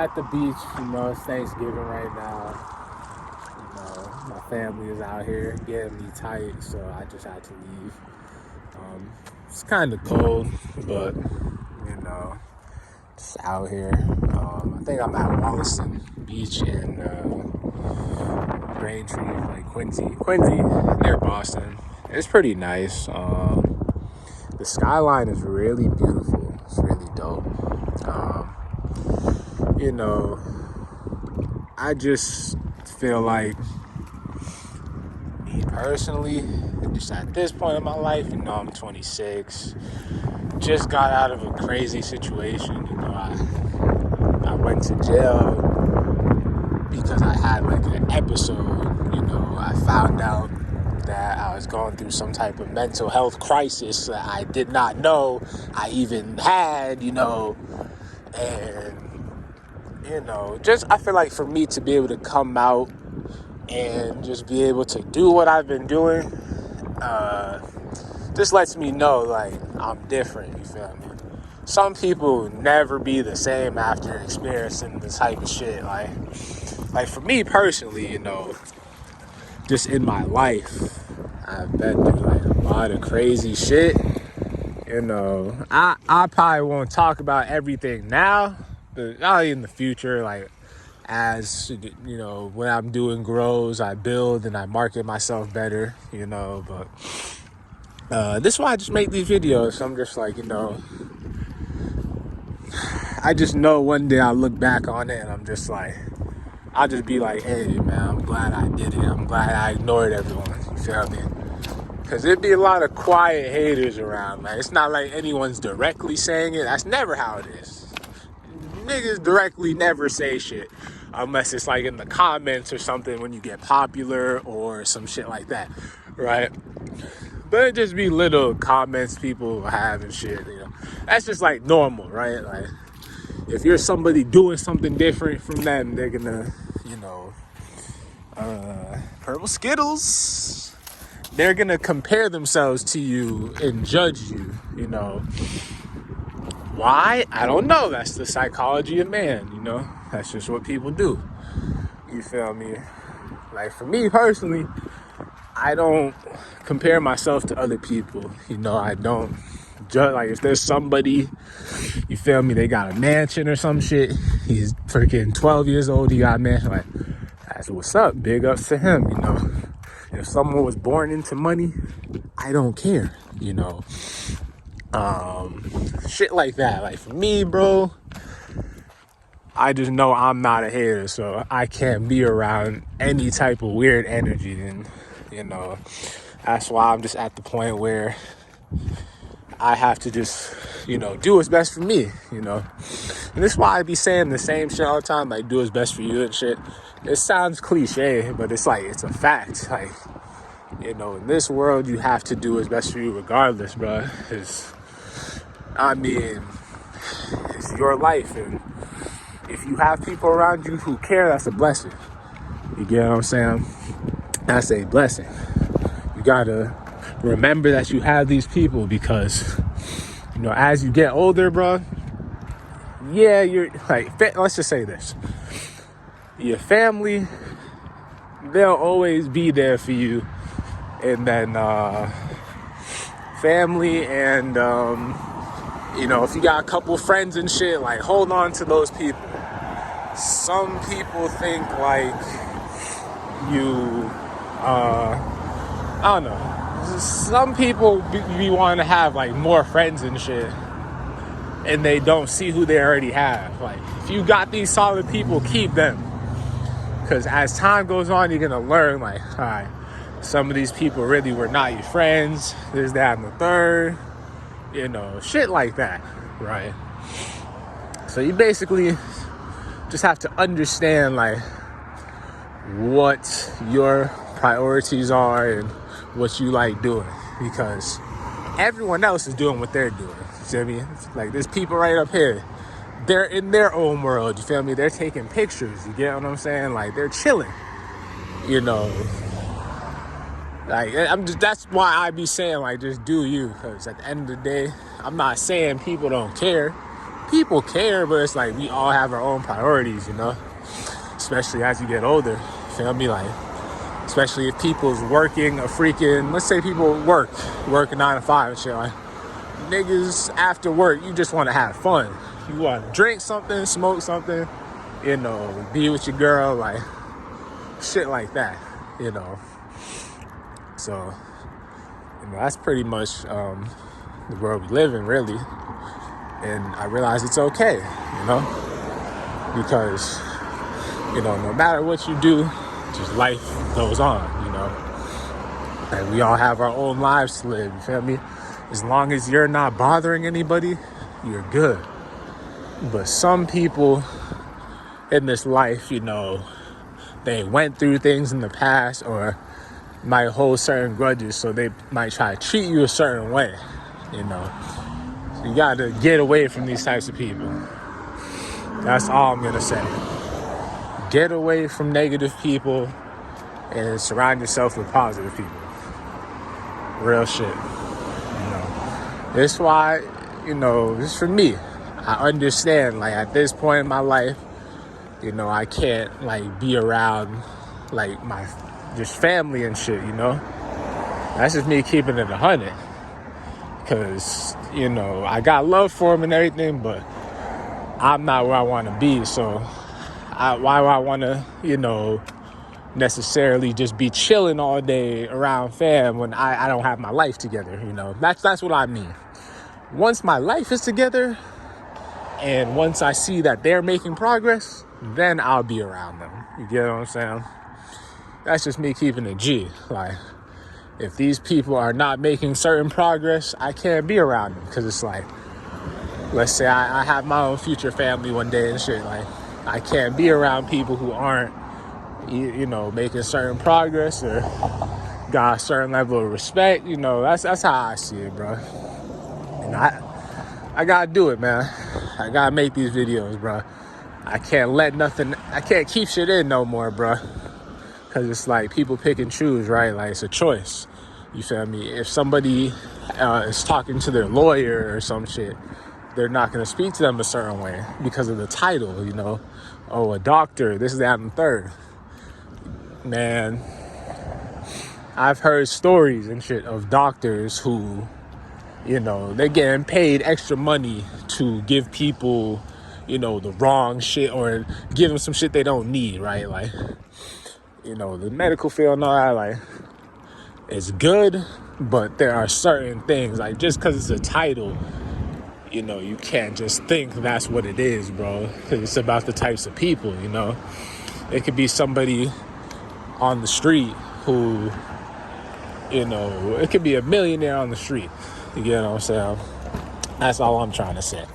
at the beach. You know, it's Thanksgiving right now. You know, my family is out here getting me tight, so I just had to leave. It's kind of cold, but you know, just out here. I think I'm at Wollaston Beach in Braintree, like Quincy, near Boston. It's pretty nice. The skyline is really beautiful. It's really dope. You know, I just feel like, me personally, just at this point in my life, you know, I'm 26, just got out of a crazy situation. You know, I went to jail because I had like an episode. You know, I found out that I was going through some type of mental health crisis that I did not know I even had, you know, and you know, just I feel like for me to be able to come out and just be able to do what I've been doing, just lets me know like I'm different, you feel me? Some people never be the same after experiencing this type of shit. Like for me personally, you know, just in my life, I've been through like a lot of crazy shit. You know, I probably won't talk about everything now, but probably in the future, like as you know, when I'm doing grows, I build and I market myself better, you know. But this is why I just make these videos. I'm just like, you know, I just know one day I'll look back on it and I'm just like, I'll just be like, hey man, I'm glad I did it. I'm glad I ignored everyone. You feel me? Because there'd be a lot of quiet haters around, man. It's not like anyone's directly saying it. That's never how it is. Niggas directly never say shit unless it's like in the comments or something when you get popular or some shit like that, right? But it just be little comments people have and shit, you know. That's just like normal, right? Like if you're somebody doing something different from them, they're gonna, you know, purple Skittles, they're gonna compare themselves to you and judge you, you know. Why? I don't know. That's the psychology of man, you know. That's just what people do. You feel me? Like for me personally, I don't compare myself to other people. You know, I don't judge. Like if there's somebody, you feel me, they got a mansion or some shit. He's freaking 12 years old, he got a mansion. Like, that's what's up. Big ups to him, you know. If someone was born into money, I don't care, you know. Shit like that. Like for me, bro, I just know I'm not a hater, so I can't be around any type of weird energy. And, you know, that's why I'm just at the point where I have to just, you know, do what's best for me, you know. And this is why I be saying the same shit all the time, like do what's best for you and shit. It sounds cliche, but it's like, it's a fact. Like, you know, in this world, you have to do what's best for you regardless, bro. I mean, it's your life, and if you have people around you who care, that's a blessing. You get what I'm saying? That's a blessing. You gotta remember that you have these people because, you know, as you get older, bro, yeah, you're like, let's just say this. Your family, they'll always be there for you. And then family and, you know, if you got a couple friends and shit, like hold on to those people. Some people think like you, I don't know. Some people be wanting to have like more friends and shit, and they don't see who they already have. Like if you got these solid people, keep them. Because as time goes on, you're gonna learn like, all right, some of these people really were not your friends. This, that, and the third. You know, shit like that, right? So you basically just have to understand like what your priorities are and what you like doing, because everyone else is doing what they're doing. You feel me? Like there's people right up here, they're in their own world. You feel me? They're taking pictures. You get what I'm saying? Like they're chilling. You know, like that's why I be saying like just do you, because at the end of the day, I'm not saying people don't care. people care, but it's like we all have our own priorities, you know, especially as you get older. Feel me? Like, especially if people's working a freaking, let's say people work 9 to 5 and shit. Like, niggas after work, you just want to have fun. You want to drink something, smoke something, you know, be with your girl, like shit like that, you know. So, you know, that's pretty much the world we live in, really. And I realize it's okay, you know, because, you know, no matter what you do, just life goes on, you know. And we all have our own lives to live, you feel me? As long as you're not bothering anybody, you're good. But some people in this life, you know, they went through things in the past or might hold certain grudges, so they might try to treat you a certain way, you know. So you gotta get away from these types of people. That's all I'm gonna say. Get away from negative people and surround yourself with positive people. Real shit. You know. That's why, you know, this is for me. I understand, like, at this point in my life, you know, I can't, like, be around, like, my just family and shit, you know? That's just me keeping it 100. Because, you know, I got love for them and everything, but I'm not where I want to be. So why would I want to, you know, necessarily just be chilling all day around fam when I don't have my life together, you know? That's what I mean. Once my life is together and once I see that they're making progress, then I'll be around them. You get what I'm saying? That's just me keeping it G. Like, if these people are not making certain progress, I can't be around them. Because it's like, let's say I have my own future family one day and shit. Like, I can't be around people who aren't, you know, making certain progress or got a certain level of respect. You know, that's how I see it, bro. And I gotta do it, man. I gotta make these videos, bro. I can't keep shit in no more, bro. Because it's like people pick and choose, right? Like, it's a choice. You feel me? If somebody is talking to their lawyer or some shit, they're not going to speak to them a certain way because of the title, you know? Oh, a doctor, this, that, and the third. Man, I've heard stories and shit of doctors who, you know, they're getting paid extra money to give people, you know, the wrong shit or give them some shit they don't need, right? Like, you know, the medical field and all that, like, it's good, but there are certain things, like, just because it's a title, you know, you can't just think that's what it is, bro. Because it's about the types of people, you know. It could be somebody on the street who, you know, it could be a millionaire on the street. You get what I'm saying? That's all I'm trying to say.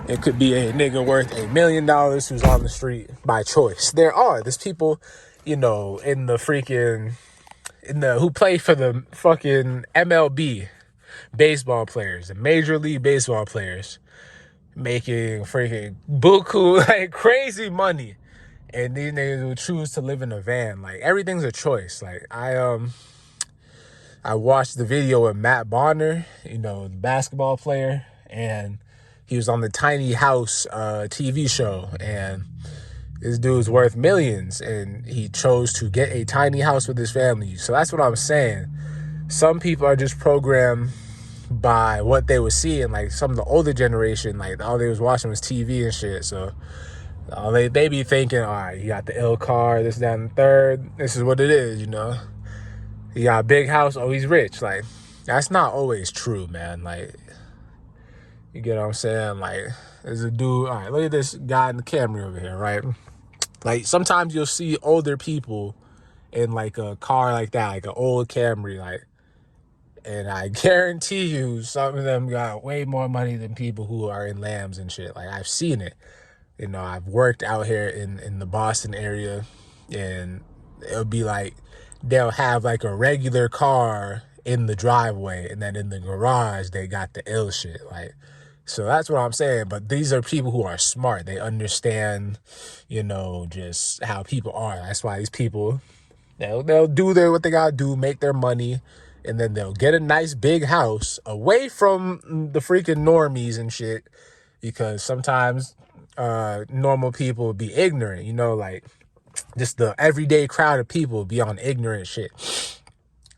It could be a nigga worth $1 million who's on the street by choice. There's people, you know, who play for the fucking MLB baseball players, the Major League Baseball players, making freaking buku, like, crazy money. And these niggas will choose to live in a van. Like, everything's a choice. Like, I watched the video with Matt Bonner, you know, the basketball player, and he was on the Tiny House TV show, and this dude's worth millions, and he chose to get a tiny house with his family. So that's what I'm saying. Some people are just programmed by what they were seeing. Like, some of the older generation, like, all they was watching was TV and shit. So they be thinking, all right, you got the ill car, this, that, and the third. This is what it is, you know. He got a big house. Oh, he's rich. Like, that's not always true, man. Like, you get what I'm saying? Like, there's a dude. All right, look at this guy in the Camry over here, right? Like, sometimes you'll see older people in, like, a car like that, like an old Camry, like, and I guarantee you some of them got way more money than people who are in Lambs and shit. Like, I've seen it. You know, I've worked out here in the Boston area, and it'll be like, they'll have, like, a regular car in the driveway, and then in the garage, they got the ill shit, like. So that's what I'm saying. But these are people who are smart. They understand, you know, just how people are. That's why these people, they'll do what they gotta do, make their money, and then they'll get a nice big house away from the freaking normies and shit, because sometimes normal people be ignorant, like just the everyday crowd of people be on ignorant shit.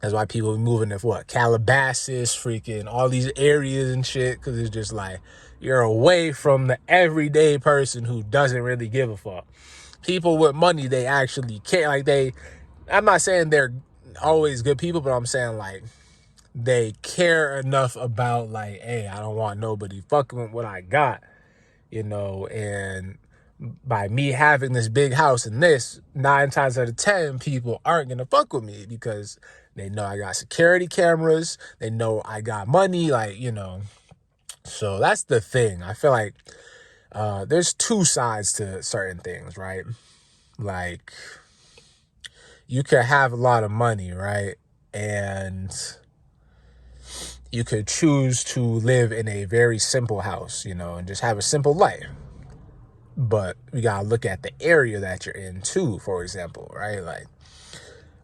That's why people be moving to what? Calabasas, freaking all these areas and shit, because it's just like you're away from the everyday person who doesn't really give a fuck. People with money, they actually care. Like I'm not saying they're always good people, but I'm saying like they care enough about like, hey, I don't want nobody fucking with what I got, and by me having this big house and this, 9 times out of 10, people aren't gonna fuck with me because they know I got security cameras, they know I got money, so that's the thing. I feel like there's two sides to certain things, right? Like, you could have a lot of money, right? And you could choose to live in a very simple house, and just have a simple life. But we gotta look at the area that you're in too, for example, right? Like,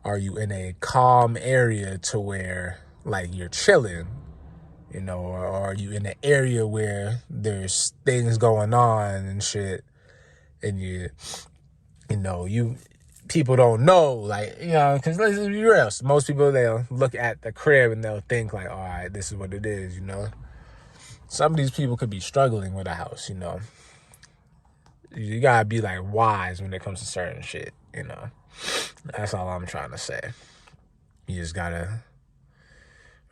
are you in a calm area to where like you're chilling, or are you in an area where there's things going on and shit, and you people don't know, like, because let's be real, most people, they'll look at the crib and they'll think like, all right, this is what it is, Some of these people could be struggling with a house, You gotta be like wise when it comes to certain shit, That's all I'm trying to say. You just gotta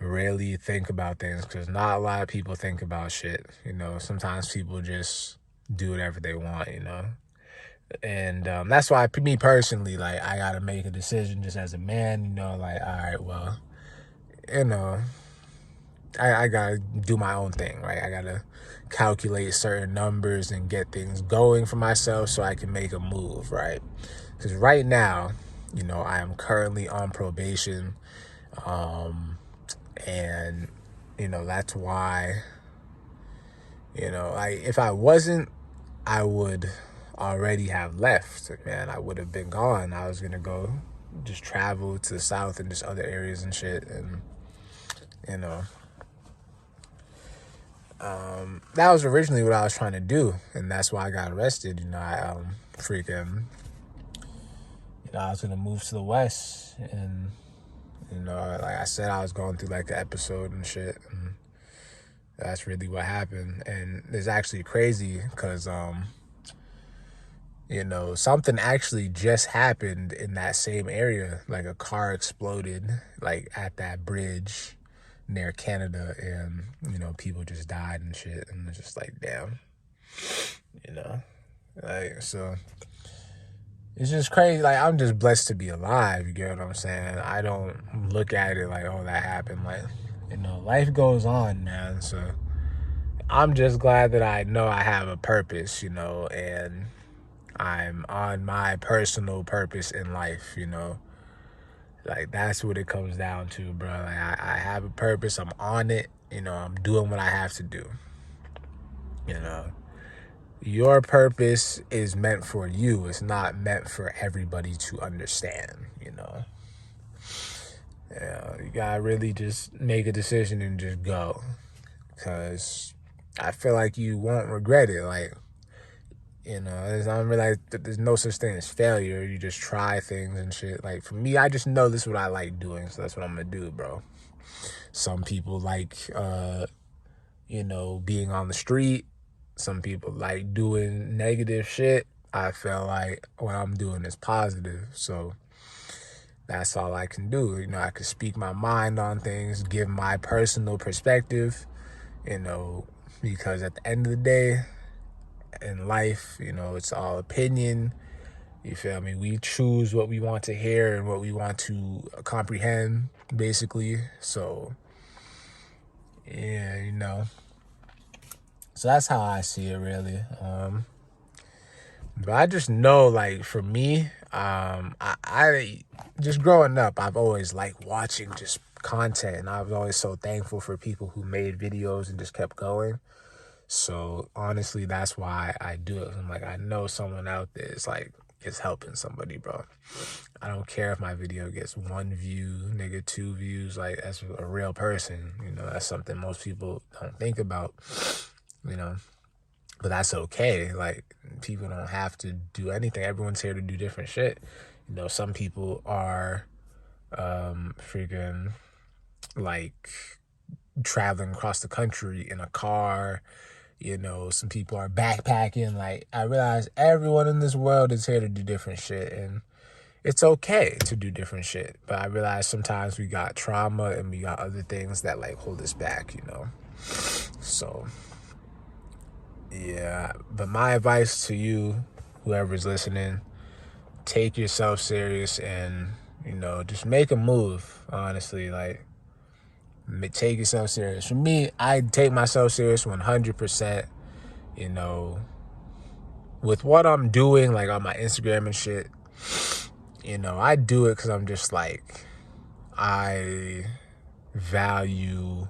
really think about things, because not a lot of people think about shit, Sometimes people just do whatever they want, And that's why, me personally, like, I gotta make a decision just as a man, like, all right, well, I gotta do my own thing, right? I gotta calculate certain numbers and get things going for myself so I can make a move, right? Because right now, I am currently on probation, and that's why, like, if I wasn't, I would already have left, man. I would have been gone. I was gonna go just travel to the south and just other areas and shit, and that was originally what I was trying to do, and that's why I got arrested. I I was gonna move to the west, and like I said, I was going through like an episode and shit, and that's really what happened. And it's actually crazy because something actually just happened in that same area. Like, a car exploded like at that bridge near Canada, and people just died and shit, and it's just like, damn, like, so it's just crazy. Like, I'm just blessed to be alive, you get what I'm saying? I don't look at it like, oh, that happened. Like, life goes on, man. So I'm just glad that I know I have a purpose, and I'm on my personal purpose in life, Like, that's what it comes down to, bro. Like, I have a purpose. I'm on it. I'm doing what I have to do. Your purpose is meant for you. It's not meant for everybody to understand, Yeah, you gotta really just make a decision and just go. Because I feel like you won't regret it. Like, there's no such thing as failure. You just try things and shit. Like, for me, I just know this is what I like doing, so that's what I'm gonna do, bro. Some people like, being on the street. Some people like doing negative shit. I feel like what I'm doing is positive, so that's all I can do. I can speak my mind on things, give my personal perspective, because at the end of the day, in life, it's all opinion. You feel me? We choose what we want to hear and what we want to comprehend, basically. So, yeah, So that's how I see it, really. But I just know, like, for me, I just growing up, I've always liked watching just content, and I was always so thankful for people who made videos and just kept going. So honestly, that's why I do it. I'm like, I know someone out there is helping somebody, bro. I don't care if my video gets 1 view, nigga, 2 views. Like, that's a real person. That's something most people don't think about, you know. But that's okay. Like, people don't have to do anything. Everyone's here to do different shit. You know, some people are freaking like traveling across the country in a car. You know, some people are backpacking. Like, I realize everyone in this world is here to do different shit, and it's okay to do different shit. But I realize sometimes we got trauma and we got other things that like hold us back, you know. So yeah, but my advice to you, whoever's listening, take yourself serious and, you know, just make a move, honestly. Like, take yourself serious. For me, I take myself serious 100%, you know, with what I'm doing, like on my Instagram and shit. You know, I do it because I'm just like, I value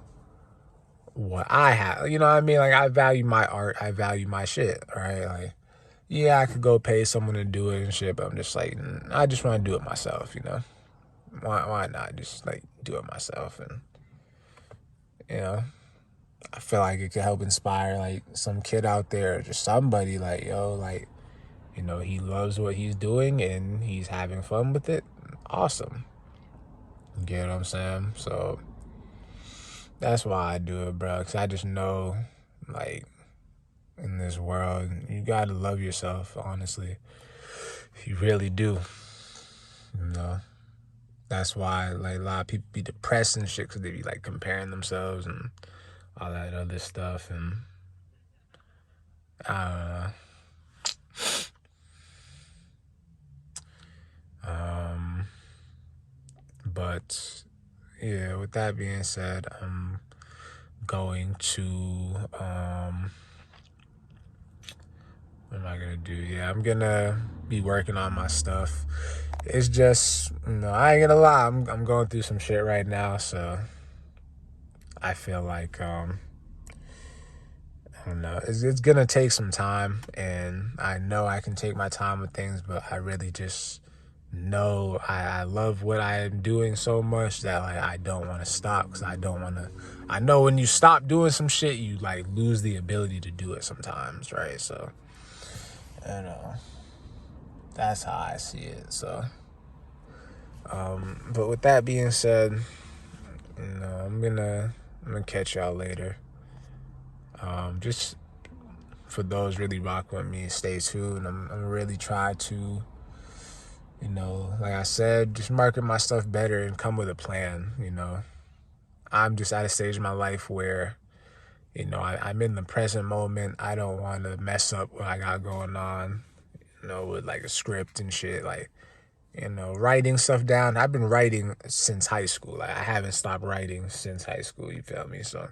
what I have. You know what I mean? Like, I value my art. I value my shit, right? Like, yeah, I could go pay someone to do it and shit, but I'm just like, I just want to do it myself, you know? Why not just, like, do it myself? And, you know, I feel like it could help inspire, like, some kid out there, or just somebody, like, yo, like, you know, he loves what he's doing and he's having fun with it. Awesome. You get what I'm saying? So that's why I do it, bro. Because I just know, like, in this world, you gotta love yourself, honestly. You really do. You know? That's why, like, a lot of people be depressed and shit because they be, like, comparing themselves and all that other stuff. And I don't know. But yeah, with that being said, I'm going to what am I gonna do? Yeah, I'm gonna be working on my stuff. It's just, you know, I ain't gonna lie, I'm going through some shit right now, so I feel like I don't know. It's gonna take some time, and I know I can take my time with things, but I really just know I love what I am doing so much that, like, I don't want to stop, because I don't want to. I know when you stop doing some shit, you, like, lose the ability to do it sometimes, right? So, you know, that's how I see it. So, but with that being said, you know, I'm gonna catch y'all later. Just for those really rocking with me, stay tuned. I'm really trying to, you know, like I said, just market my stuff better and come with a plan. You know, I'm just at a stage in my life where, you know, I'm in the present moment. I don't want to mess up what I got going on, you know, with like a script and shit. Like, you know, writing stuff down. I've been writing since high school. Like, I haven't stopped writing since high school. You feel me? So,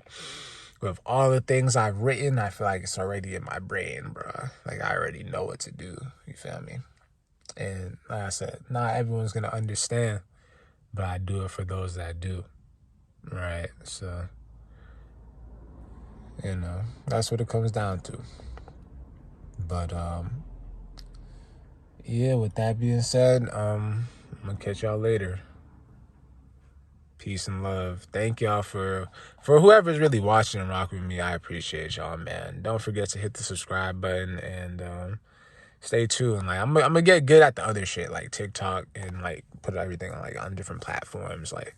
with all the things I've written, I feel like it's already in my brain, bro. Like, I already know what to do. You feel me? And like I said, not everyone's gonna understand, but I do it for those that do. Right? So, you know, that's what it comes down to. But yeah, with that being said, I'm gonna catch y'all later. Peace and love. Thank y'all for whoever's really watching and rocking with me. I appreciate y'all, man. Don't forget to hit the subscribe button and stay tuned. Like, I'm gonna get good at the other shit, like TikTok, and like put everything on, like, on different platforms. Like,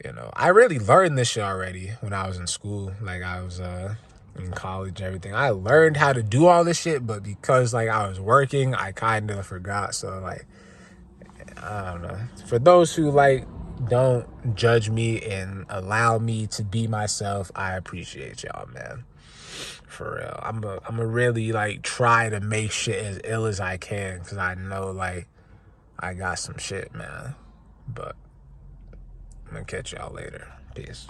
you know, I really learned this shit already when I was in school. Like, I was in college and everything. I learned how to do all this shit, but because, like, I was working, I kind of forgot. So, like, I don't know. For those who, like, don't judge me and allow me to be myself, I appreciate y'all, man. For real. I'm a really, like, try to make shit as ill as I can, because I know, like, I got some shit, man. But I'm gonna catch y'all later. Peace.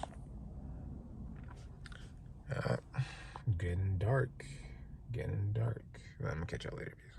Getting dark. I'm gonna catch y'all later. Peace.